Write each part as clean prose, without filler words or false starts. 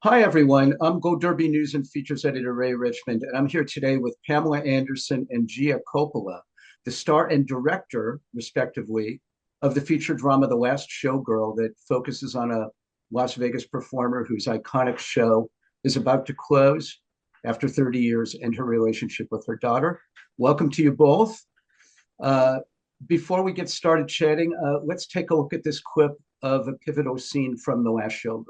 Hi, everyone. I'm Go Derby News and Features Editor Ray Richmond, and I'm here today with Pamela Anderson and Gia Coppola, the star and director, respectively, of the feature drama The Last Showgirl that focuses on a Las Vegas performer whose iconic show is about to close after 30 years and her relationship with her daughter. Welcome to you both. Uh, Before we get started chatting, let's take a look at this clip of a pivotal scene from The Last Showgirl.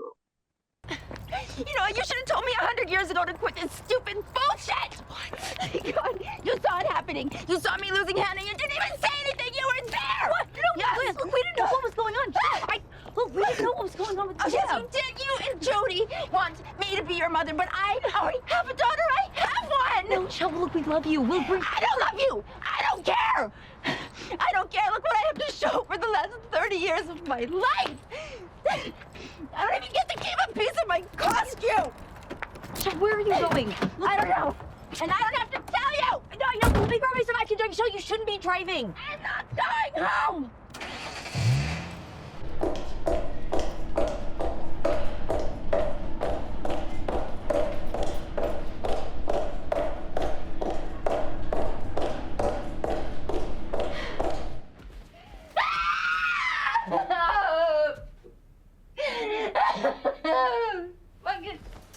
You should have told me 100 years ago to quit this stupid bullshit! What? God, you saw it happening. You saw me losing Hannah. You didn't even say anything. You were there! What? No, yes. Look, we didn't know what was going on. Look, we didn't know what was going on with Jim. Yes, you did. You and Jody want me to be your mother, but I already have a daughter. I have one! No, Shell, look, we love you. We'll bring... I don't love you! I don't care! I don't care. Look what I have to show for the last 30 years of my life! I don't even get to keep a piece of my costume! Shell, where are you going? Look, I don't know. And I don't have to tell you! No, the big Grammys said I can drive. Shell, you shouldn't be driving. I'm not going home!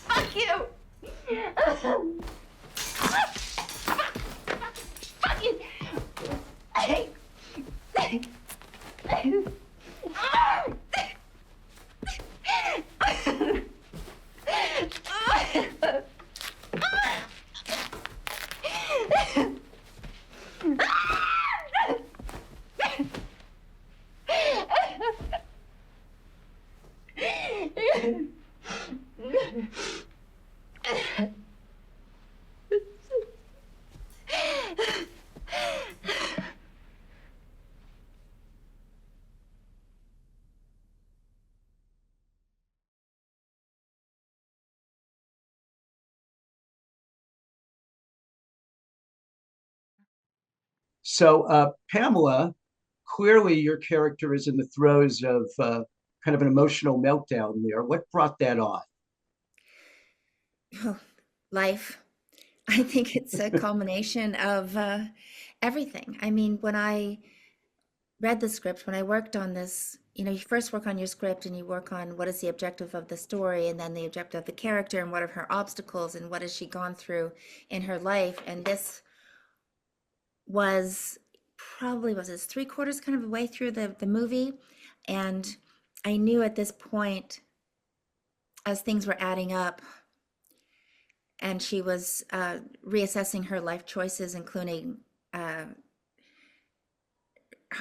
Fuck you! Fuck you! So, Pamela, clearly your character is in the throes of kind of an emotional meltdown there. What brought that on? Oh, life. I think it's a culmination of everything. I mean, when I read the script, when I worked on this, you first work on your script and you work on what is the objective of the story and then the objective of the character and what are her obstacles and what has she gone through in her life. And this was probably was this three quarters kind of the way through the movie. And I knew at this point, as things were adding up, and she was reassessing her life choices, including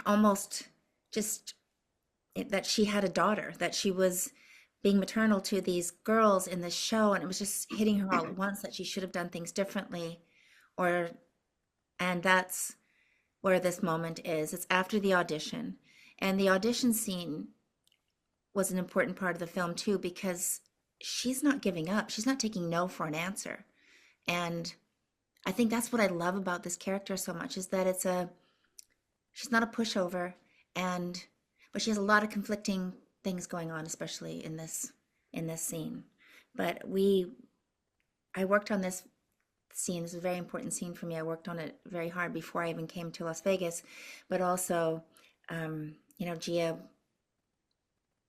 almost just that she had a daughter, that she was being maternal to these girls in this show, and it was just hitting her all at once that she should have done things differently, and that's where this moment is. It's after the audition, and the audition scene was an important part of the film too, because she's not giving up. She's not taking no for an answer. And I think that's what I love about this character so much, is that she's not a pushover, but she has a lot of conflicting things going on, especially in this scene. But I worked on this scene. This is a very important scene for me. I worked on it very hard before I even came to Las Vegas, but also, Gia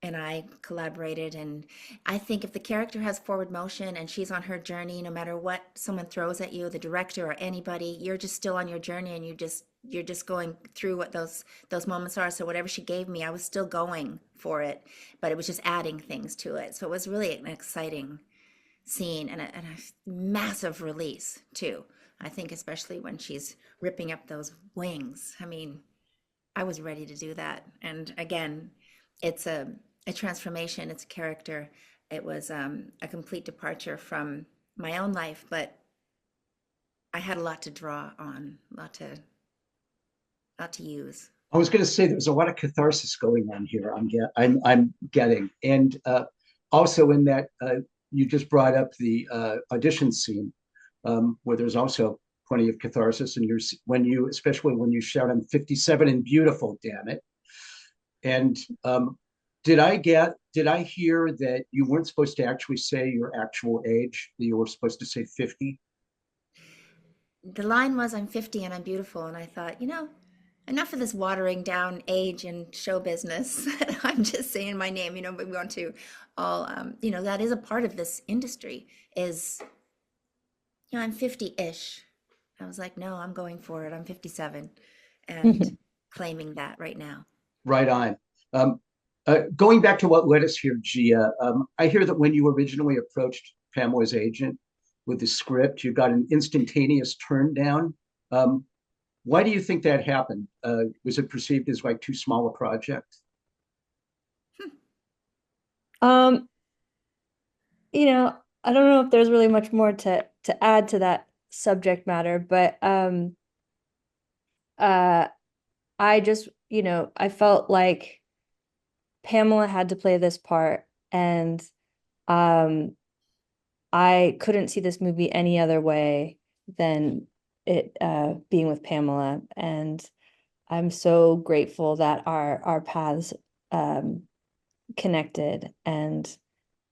and I collaborated, and I think if the character has forward motion and she's on her journey, no matter what someone throws at you, the director or anybody, you're just still on your journey, and you're just going through what those moments are. So whatever she gave me, I was still going for it, but it was just adding things to it. So it was really an exciting scene and a massive release too. I think especially when she's ripping up those wings. I mean, I was ready to do that. And again, it's a transformation. It's a character. It was a complete departure from my own life, but I had a lot to draw on, a lot to use. I was going to say there's a lot of catharsis going on here. I'm getting, and also in that you just brought up the audition scene, where there's also plenty of catharsis, and especially when you shout, "I'm 57 and beautiful, damn it," and did I hear that you weren't supposed to actually say your actual age, that you were supposed to say 50? The line was, I'm 50 and I'm beautiful. And I thought, enough of this watering down age and show business. I'm just saying my name, but we want to all, that is a part of this industry is, I'm 50-ish. I was like, no, I'm going for it. I'm 57 and claiming that right now. Right on. Um, Going back to what led us here, Gia, I hear that when you originally approached Pamela's agent with the script, you got an instantaneous turn down. Um, why do you think that happened? Was it perceived as like too small a project? Um, I don't know if there's really much more to add to that subject matter, but uh I just, I felt like Pamela had to play this part, and um I couldn't see this movie any other way than it being with Pamela. And I'm so grateful that our paths um connected, and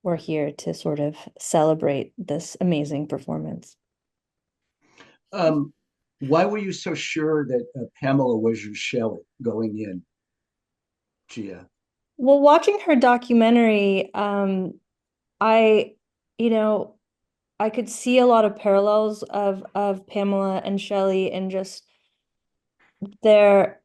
we're here to sort of celebrate this amazing performance. Um, why were you so sure that Pamela was your Shelley going in, Gia? Well, watching her documentary, I, you know, I could see a lot of parallels of Pamela and Shelley, and just their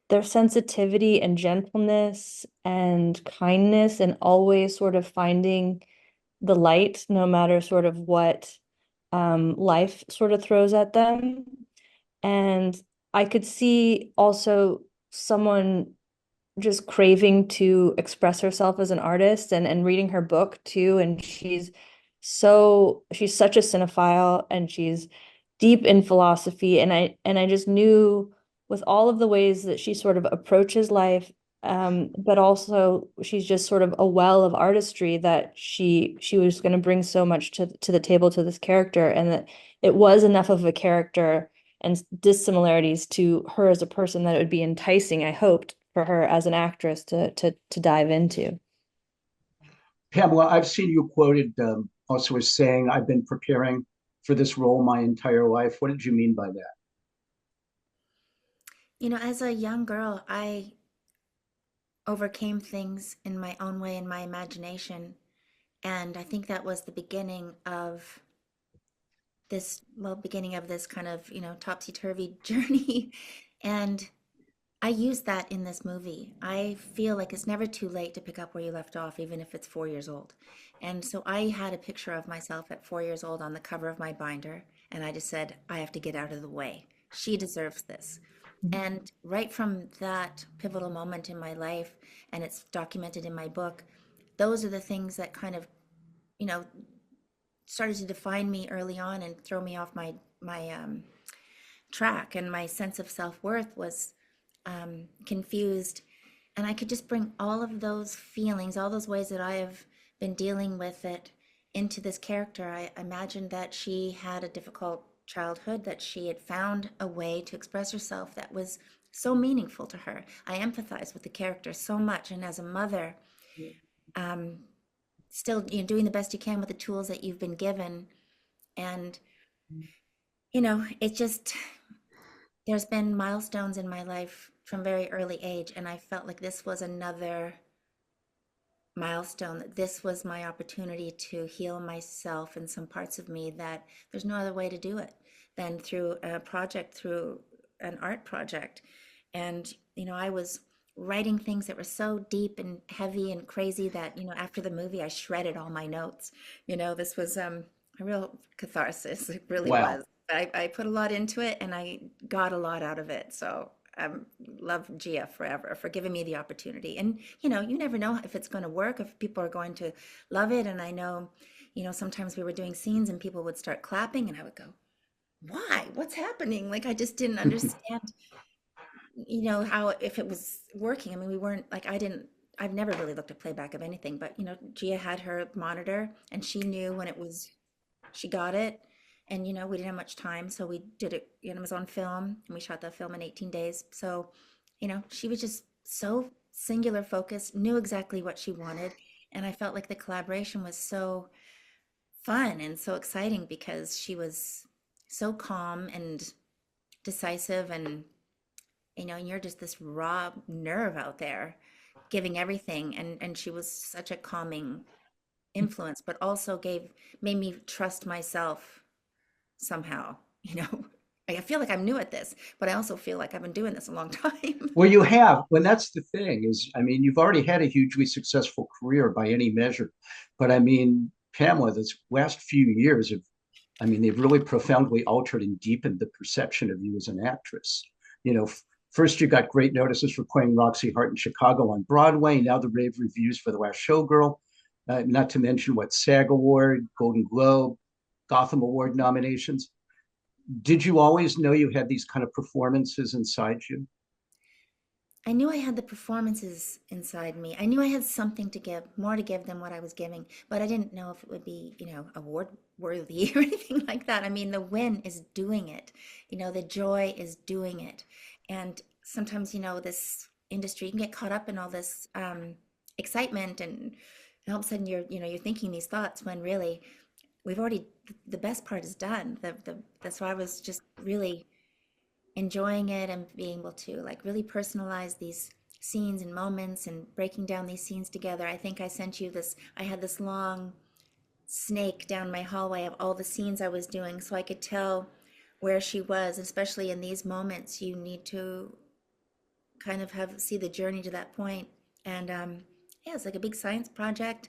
their sensitivity and gentleness and kindness, and always sort of finding the light no matter sort of what life sort of throws at them. And I could see also someone just craving to express herself as an artist, and reading her book too. And she's such a cinephile, and she's deep in philosophy. And I just knew, with all of the ways that she sort of approaches life, but also she's just sort of a well of artistry, that she was going to bring so much to the table, to this character, and that it was enough of a character and dissimilarities to her as a person that it would be enticing, I hoped, for her as an actress to dive into. Pamela, I've seen you quoted also as saying, I've been preparing for this role my entire life. What did you mean by that? As a young girl, I overcame things in my own way, in my imagination. And I think that was the beginning of this kind of, topsy-turvy journey. And I use that in this movie. I feel like it's never too late to pick up where you left off, even if it's 4 years old. And so I had a picture of myself at 4 years old on the cover of my binder, and I just said, I have to get out of the way. She deserves this. And right from that pivotal moment in my life, and it's documented in my book, those are the things that kind of, you know, started to define me early on and throw me off my track. And my sense of self-worth was confused. And I could just bring all of those feelings, all those ways that I have been dealing with it, into this character. I imagined that she had a difficult childhood, that she had found a way to express herself that was so meaningful to her. I empathize with the character so much. And as a mother, um, still, doing the best you can with the tools that you've been given. And, it just, there's been milestones in my life from very early age, and I felt like this was another milestone, that this was my opportunity to heal myself and some parts of me, that there's no other way to do it than through a project, through an art project. And, I was writing things that were so deep and heavy and crazy that, after the movie, I shredded all my notes. This was a real catharsis. It really Wow. was. I put a lot into it, and I got a lot out of it. So I love Gia forever for giving me the opportunity. And, you never know if it's going to work, if people are going to love it. And I know, sometimes we were doing scenes and people would start clapping, and I would go, why? What's happening? Like, I just didn't understand, how, if it was working. I mean, we weren't like, I've never really looked at playback of anything, but, Gia had her monitor, and she knew when she got it. And, we didn't have much time, so we did it, it was on film, and we shot the film in 18 days. So, she was just so singular focus, knew exactly what she wanted. And I felt like the collaboration was so fun and so exciting because she was so calm and decisive, and and you're just this raw nerve out there giving everything, and she was such a calming influence, but also made me trust myself somehow, you know. I feel like I'm new at this, but I also feel like I've been doing this a long time. Well, you have. When that's the thing is, I mean, you've already had a hugely successful career by any measure. But I mean, Pamela, this last few years have, I mean, they've really profoundly altered and deepened the perception of you as an actress. You know, first you got great notices for playing Roxy Hart in Chicago on Broadway. Now the rave reviews for The Last Showgirl. Not to mention what SAG Award, Golden Globe, Gotham Award nominations. Did you always know you had these kind of performances inside you? I knew I had the performances inside me. I knew I had something to give, more to give than what I was giving, but I didn't know if it would be, award worthy or anything like that. I mean, the win is doing it. The joy is doing it. And sometimes, this industry, you can get caught up in all this excitement, and all of a sudden you're thinking these thoughts when really we've already, the best part is done. That's why I was just really enjoying it and being able to like really personalize these scenes and moments and breaking down these scenes together. I think I sent you this, I had this long snake down my hallway of all the scenes I was doing so I could tell where she was, especially in these moments. You need to kind of see the journey to that point. And yeah, it's like a big science project.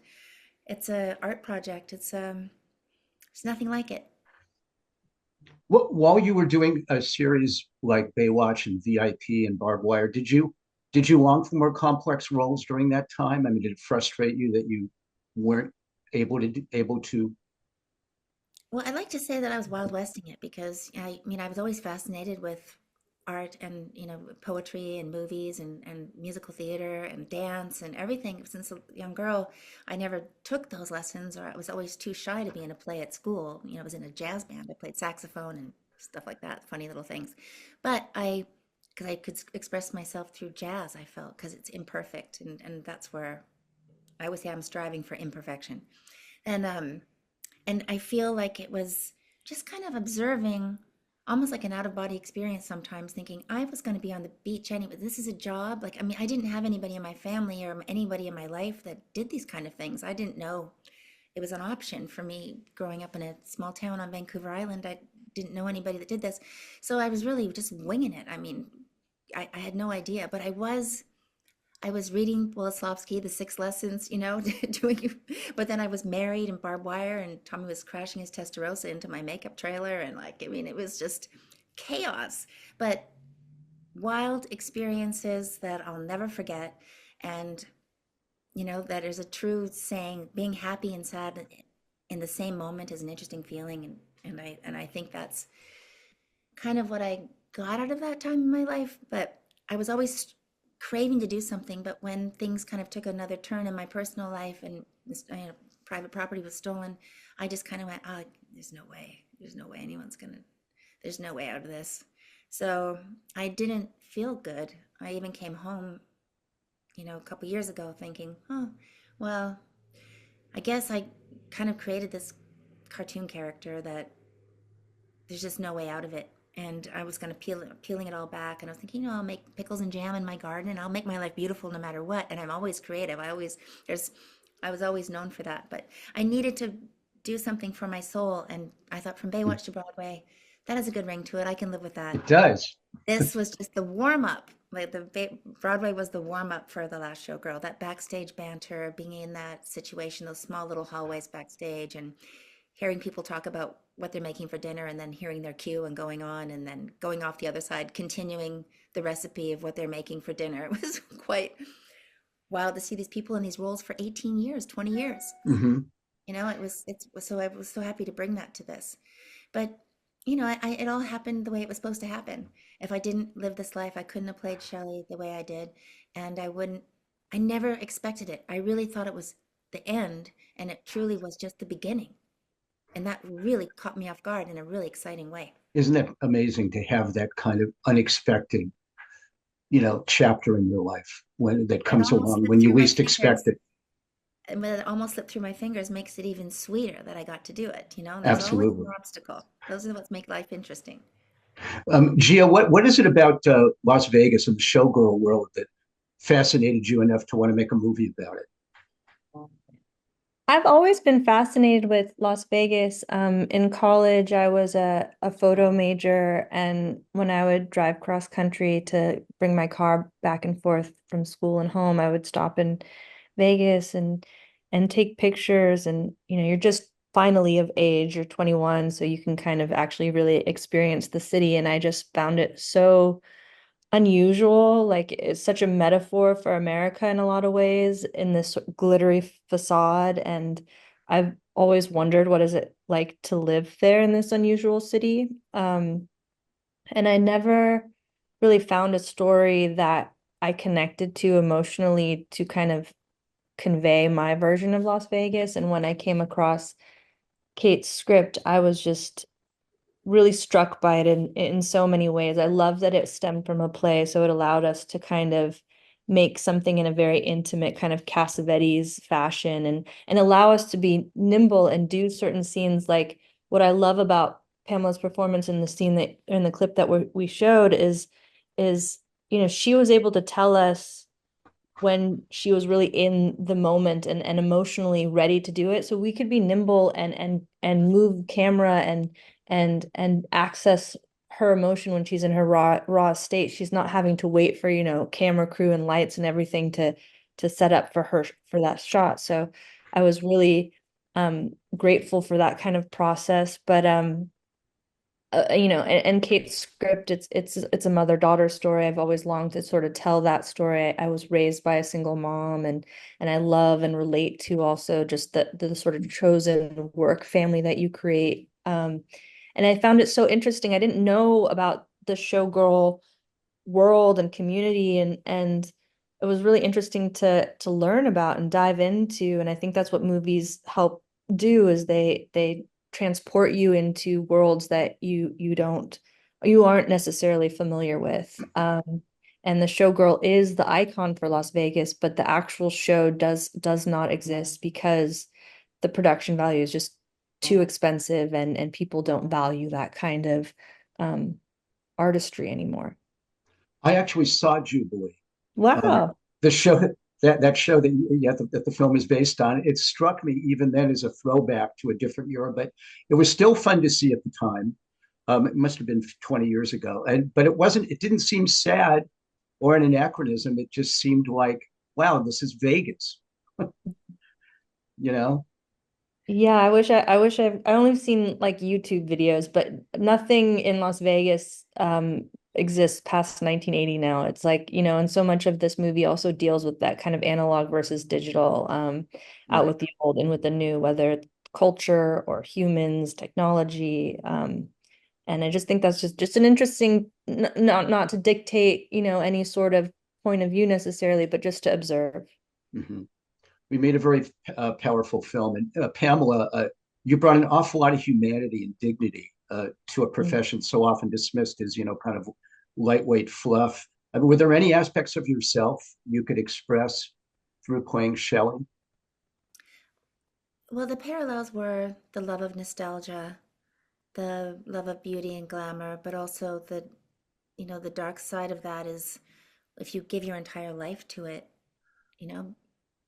It's a art project. It's nothing like it. While you were doing a series like Baywatch and VIP and Barbed Wire, did you long for more complex roles during that time? I mean, did it frustrate you that you weren't able to? Well, I like to say that I was Wild Westing it because I mean I was always fascinated with art and poetry and movies and musical theater and dance and everything. Since a young girl, I never took those lessons, or I was always too shy to be in a play at school. I was in a jazz band. I played saxophone and stuff like that, funny little things. But because I could express myself through jazz, I felt, because it's imperfect, and that's where I always say I'm striving for imperfection. And I feel like it was just kind of observing, almost like an out of body experience sometimes, thinking I was going to be on the beach anyway. This is a job. Like, I mean, I didn't have anybody in my family or anybody in my life that did these kind of things. I didn't know it was an option for me growing up in a small town on Vancouver Island. I didn't know anybody that did this. So I was really just winging it. I mean, I had no idea, but I was reading Boleslavsky, The Six Lessons, doing, but then I was married and Barbed Wire, and Tommy was crashing his Testarossa into my makeup trailer. And like, I mean, it was just chaos, but wild experiences that I'll never forget. And, that is a true saying, being happy and sad in the same moment is an interesting feeling. And I think that's kind of what I got out of that time in my life. But I was always craving to do something, but when things kind of took another turn in my personal life and this, private property was stolen, I just kind of went, oh, there's no way there's no way out of this. So I didn't feel good. I even came home, a couple years ago thinking, oh, well, I guess I kind of created this cartoon character that there's just no way out of it. And I was going to peeling it all back. And I was thinking, I'll make pickles and jam in my garden, and I'll make my life beautiful no matter what. And I'm always creative. I was always known for that. But I needed to do something for my soul. And I thought, from Baywatch to Broadway, that has a good ring to it. I can live with that. It does. This was just the warm up. Like Broadway was the warm up for The Last Showgirl. That backstage banter, being in that situation, those small little hallways backstage, and hearing people talk about what they're making for dinner, and then hearing their cue and going on, and then going off the other side, continuing the recipe of what they're making for dinner. It was quite wild to see these people in these roles for 18 years, 20 years. Hmm. So I was so happy to bring that to this. But, it all happened the way it was supposed to happen. If I didn't live this life, I couldn't have played Shelley the way I did. And I never expected it. I really thought it was the end, and it truly was just the beginning. And that really caught me off guard in a really exciting way. Isn't it amazing to have that kind of unexpected chapter in your life when that It comes almost along slipped when you through my least expect fingers. it. But it almost slipped through my fingers makes it even sweeter that I got to do it. There's always an Absolutely. obstacle. Those are what make life interesting. Gia, what is it about Las Vegas and the showgirl world that fascinated you enough to want to make a movie about it? I've always been fascinated with Las Vegas. In college, I was a photo major, and when I would drive cross country to bring my car back and forth from school and home, I would stop in Vegas and take pictures. And you're just finally of age, you're 21, so you can kind of actually really experience the city. And I just found it so unusual. Like it's such a metaphor for America in a lot of ways in this glittery facade. And I've always wondered what is it like to live there in this unusual city. And I never really found a story that I connected to emotionally to kind of convey my version of Las Vegas. And when I came across Kate's script, I was just really struck by it in so many ways. I love that it stemmed from a play, so it allowed us to kind of make something in a very intimate kind of Cassavetes fashion and allow us to be nimble and do certain scenes. Like what I love about Pamela's performance in the scene that in the clip that we showed is she was able to tell us when she was really in the moment and emotionally ready to do it. So we could be nimble and move camera and access her emotion when she's in her raw state. She's not having to wait for, camera crew and lights and everything to set up for her for that shot. So I was really grateful for that kind of process. But and Kate's script, it's a mother-daughter story. I've always longed to sort of tell that story. I was raised by a single mom, and I love and relate to also just the sort of chosen work family that you create. And I found it so interesting. I didn't know about the showgirl world and community, and it was really interesting to learn about and dive into. And I think that's what movies help do is they transport you into worlds that you aren't necessarily familiar with. And the showgirl is the icon for Las Vegas, but the actual show does not exist because the production value is just too expensive, and people don't value that kind of um, artistry anymore. I actually saw Jubilee, um, Wow. the show that show that the film is based on. It struck me even then as a throwback to a different era, but it was still fun to see at the time. It must have been 20 yeyears ago, but it wasn't. It didn't seem sad or an anachronism. It just seemed like, wow, this is Vegas. You know? Yeah, I only seen like YouTube videos, but nothing in Las Vegas exists past 1980 now. It's like, and so much of this movie also deals with that kind of analog versus digital, out Right. with the old and with the new, whether it's culture or humans, technology. And I just think that's just an interesting, not to dictate, any sort of point of view necessarily, but just to observe. Mhm. We made a very powerful film. And Pamela, you brought an awful lot of humanity and dignity to a Mm. profession so often dismissed as, kind of lightweight fluff. I mean, were there any aspects of yourself you could express through playing Shelley? Well, the parallels were the love of nostalgia, the love of beauty and glamour, but also the dark side of that is if you give your entire life to it, you know,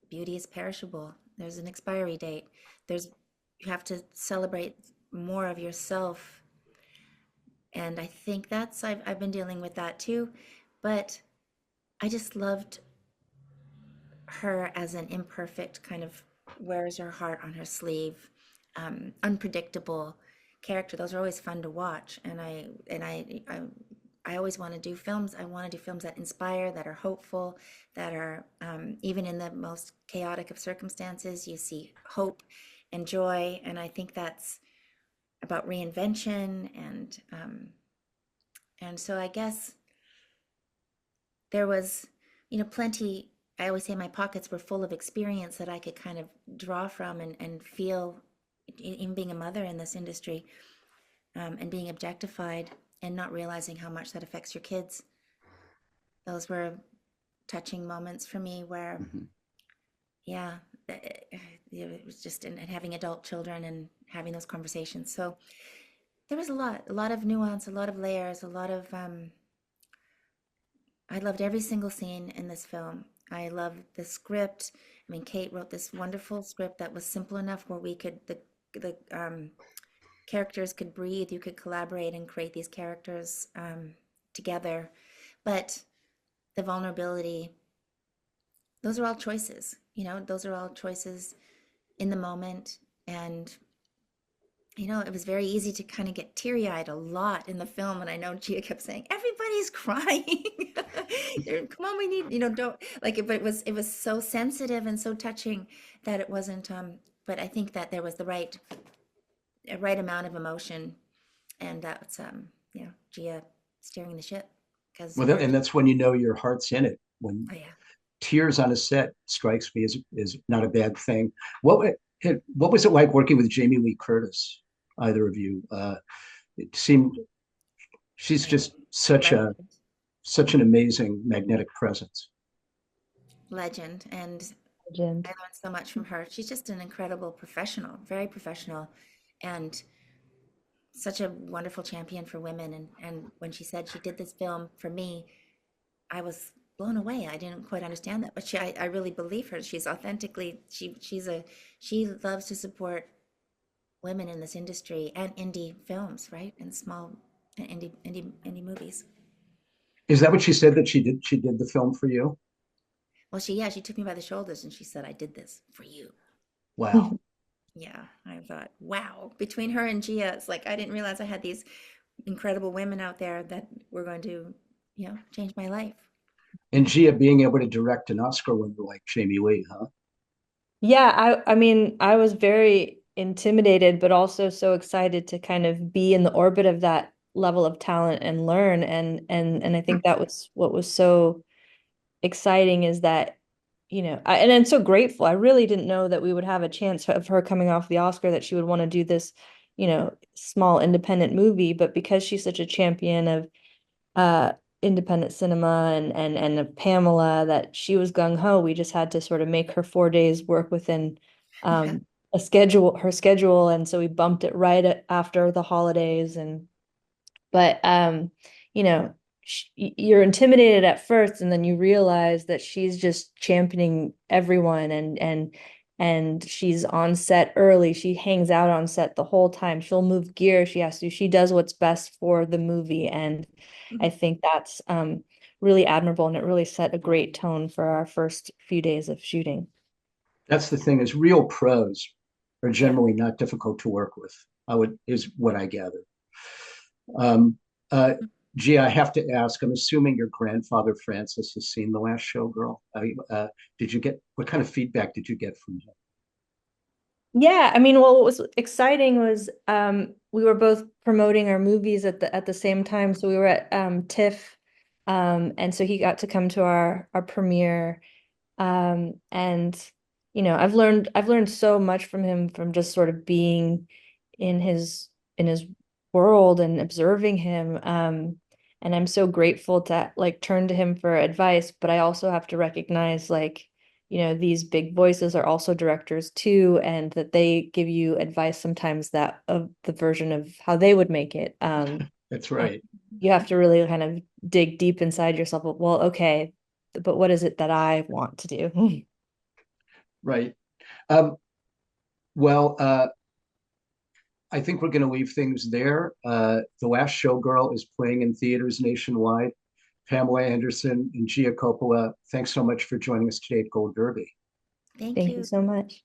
beauty is perishable. There's an expiry date. There's you have to celebrate more of yourself. And I think I've been dealing with that too. But I just loved her as an imperfect kind of wears her heart on her sleeve, unpredictable character. Those are always fun to watch, and I always want to do films. I want to do films that inspire, that are hopeful, that are even in the most chaotic of circumstances, you see hope and joy, and I think that's about reinvention and so I guess there was, plenty. I always say my pockets were full of experience that I could kind of draw from and feel in being a mother in this industry, and being objectified and not realizing how much that affects your kids. Those were touching moments for me where, Mhm. yeah, it was just, and having adult children and having those conversations. So there was a lot of nuance, a lot of layers, a lot of, I loved every single scene in this film. I loved the script. I mean, Kate wrote this wonderful script that was simple enough where we could, the characters could breathe, you could collaborate and create these characters together. But the vulnerability, those are all choices, those are all choices in the moment. And, it was very easy to kind of get teary-eyed a lot in the film. And I know Gia kept saying, everybody's crying. Come on, we need, don't like it, but it was so sensitive and so touching that it wasn't, but I think that there was the right amount of emotion, and that's Gia steering the ship because Well, and that's when you know your heart's in it. When oh yeah. tears on a set strikes me as not a bad thing. What was it like working with Jamie Lee Curtis? Either of you? It seemed she's just Legend. such an amazing magnetic presence. Legend. And Legend. I learned so much from her. She's just an incredible professional, very professional, and such a wonderful champion for women. And when she said she did this film for me, I was blown away. I didn't quite understand that, but I really believe her. She's authentically, she loves to support women in this industry and indie films, right? And small and indie movies. Is that what she said that she did? She did the film for you? Well, she took me by the shoulders and she said, I did this for you. Wow. Yeah, I thought, wow. Between her and Gia, it's like I didn't realize I had these incredible women out there that were going to, change my life. And Gia being able to direct an Oscar winner like Jamie Lee, huh? Yeah, I mean, I was very intimidated, but also so excited to kind of be in the orbit of that level of talent and learn. And I think that was what was so exciting is that, and I'm so grateful. I really didn't know that we would have a chance of her coming off the Oscar, that she would want to do this, small independent movie. But because she's such a champion of uh independent cinema and of Pamela, that she was gung ho. We just had to sort of make her 4 days work within her schedule, and so we bumped it right after the holidays. And but you're intimidated at first, and then you realize that she's just championing everyone, and she's on set early. She hangs out on set the whole time. She'll move gear if she has to. She does what's best for the movie, and I think that's really admirable, and it really set a great tone for our first few days of shooting. That's the thing, is real pros are Yeah. generally not difficult to work with. Is what I gather. Um, uh, Gee, I have to ask, I'm assuming your grandfather Francis has seen The Last Showgirl. Did you get, what kind of feedback did you get from him? Yeah, I mean, well, what was exciting was we were both promoting our movies at the same time. So we were at TIFF, and so he got to come to our premiere. And I've learned so much from him, from just sort of being in his world and observing him. And I'm so grateful to like turn to him for advice, but I also have to recognize, like, these big voices are also directors too, and that they give you advice sometimes that of the version of how they would make it. That's And right. you have to really kind of dig deep inside yourself. Well, okay, but what is it that I want to do? Right. Um, well, I think we're going to leave things there. The Last Showgirl is playing in theaters nationwide. Pamela Anderson and Gia Coppola, thanks so much for joining us today at Gold Derby. Thank Thank you you. so much.